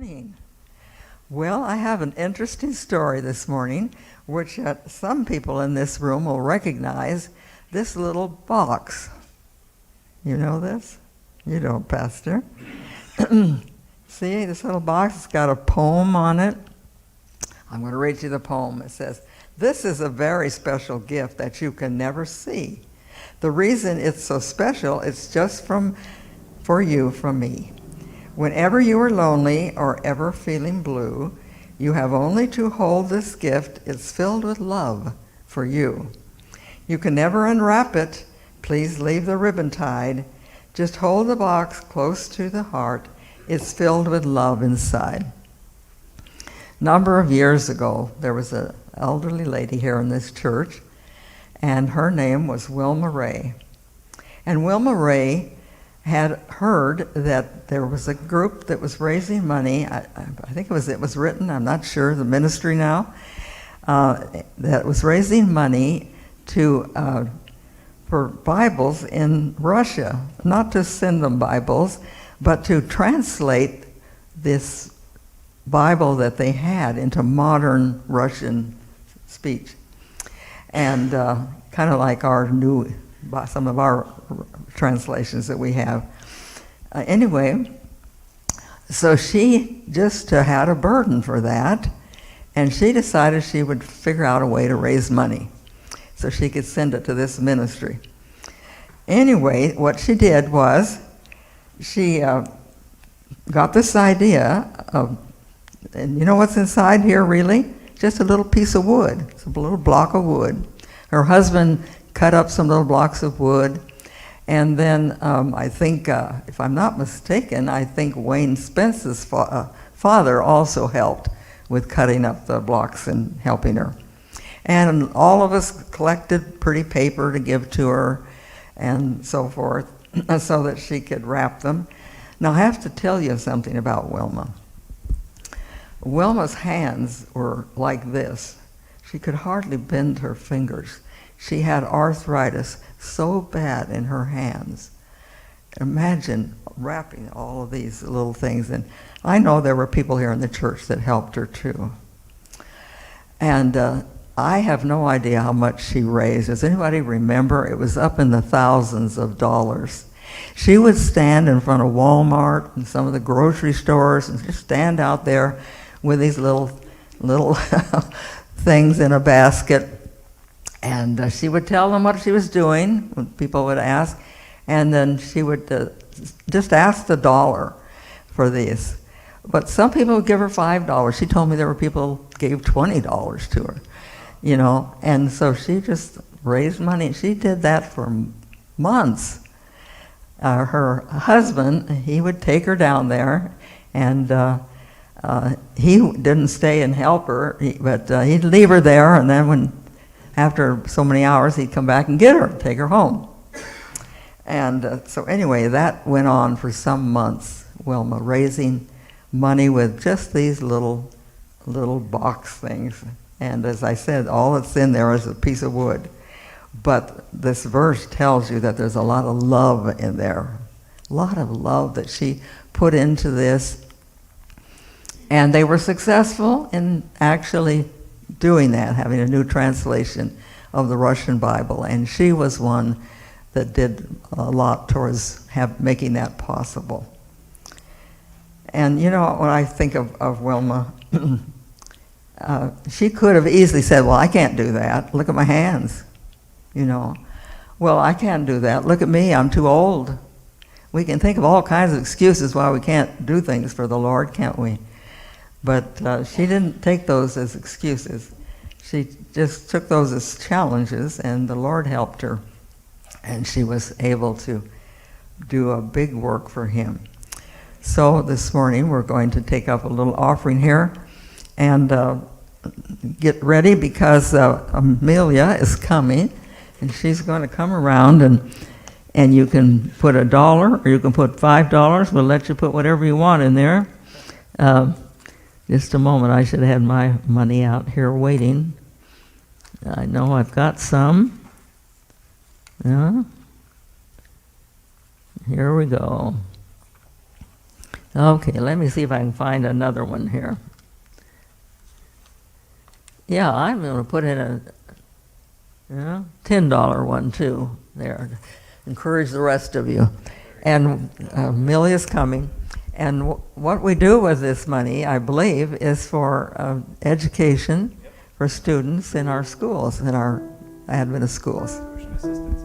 morning. Well, I have an interesting story this morning, which some people in this room will recognize. This little box. You know this? You don't, Pastor. See, this little box has got a poem on it. I'm going to read you the poem. It says, "This is a very special gift that you can never see. The reason it's so special, it's just for you from me. Whenever you are lonely or ever feeling blue, you have only to hold this gift. It's filled with love for you. You can never unwrap it. Please leave the ribbon tied. Just hold the box close to the heart. It's filled with love inside." A number of years ago, there was an elderly lady here in this church, and her name was Wilma Ray. And Wilma Ray had heard that there was a group that was raising money. I think it was written, I'm not sure, the ministry now, that was raising money for Bibles in Russia. Not to send them Bibles, but to translate this Bible that they had into modern Russian speech. And kind of like some of our translations that we have. Anyway, so she just had a burden for that, and she decided she would figure out a way to raise money so she could send it to this ministry. Anyway, what she did was she got this idea of, and you know what's inside here really? Just a little piece of wood. It's a little block of wood. Her husband cut up some little blocks of wood, and then I think, if I'm not mistaken, I think Wayne Spence's father also helped with cutting up the blocks and helping her. And all of us collected pretty paper to give to her and so forth, so that she could wrap them. Now I have to tell you something about Wilma. Wilma's hands were like this. She could hardly bend her fingers. She had arthritis so bad in her hands. Imagine wrapping all of these little things. And I know there were people here in the church that helped her too. And I have no idea how much she raised. Does anybody remember? It was up in the thousands of dollars. She would stand in front of Walmart and some of the grocery stores and just stand out there with these little things in a basket. And she would tell them what she was doing when people would ask. And then she would just ask the dollar for these. But some people would give her $5. She told me there were people who gave $20 to her, you know. And so she just raised money. She did that for months. Her husband, he would take her down there, and he didn't stay and help her, but he'd leave her there, and then after so many hours, he'd come back and get her, take her home. And so anyway, that went on for some months, Wilma, raising money with just these little box things. And as I said, all that's in there is a piece of wood. But this verse tells you that there's a lot of love in there, a lot of love that she put into this. And they were successful in actually doing that, having a new translation of the Russian Bible. And she was one that did a lot towards making that possible. And you know, when I think of Wilma, she could have easily said, well, I can't do that. Look at my hands. You know, well, I can't do that. Look at me, I'm too old. We can think of all kinds of excuses why we can't do things for the Lord, can't we? But she didn't take those as excuses. She just took those as challenges, and the Lord helped her, and she was able to do a big work for Him. So this morning we're going to take up a little offering here and get ready, because Amelia is coming, and she's going to come around, and you can put $1 or you can put $5. We'll let you put whatever you want in there. Just a moment, I should have had my money out here waiting. I know I've got some. Yeah. Here we go. Okay, let me see if I can find another one here. Yeah, I'm going to put in a $10 one too there. Encourage the rest of you. And Millie is coming. And what we do with this money, I believe, is for education for students in our schools, in our Adventist schools. Tuition assistance.